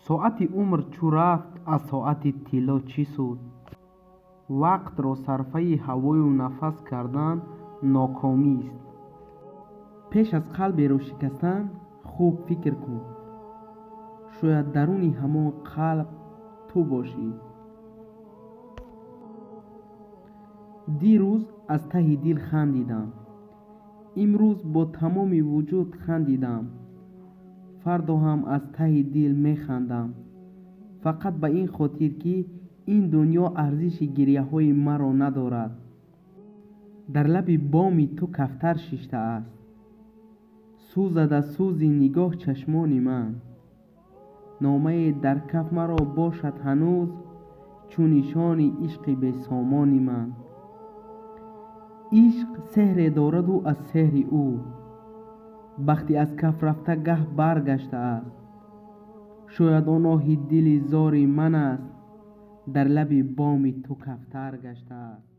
ساعت عمر چو رفت از ساعت طلا چی سود؟ وقت را صرفه هوای و نفس کردن ناکامی است. پیش از قلبی را شکستن خوب فکر کن. شاید درون همان قلب تو باشی. دیروز از ته دل خندیدم، امروز با تمام وجود خندیدم، فردا هم از ته دل می خندم، فقط به این خاطر که این دنیا ارزش گریه های مرا ندارد. در لب بام تو کفتر ششته است، سوزد از سوز نگاه چشمان من. نامه در کف مرا باشد هنوز، چون نشان عشق به سامان من. عشق سحر دارد و از سحر او، وقتی از کف رفته گه برگشته است. شاید آن آه دل زار من است، در لب بام تو کفتر گشته است.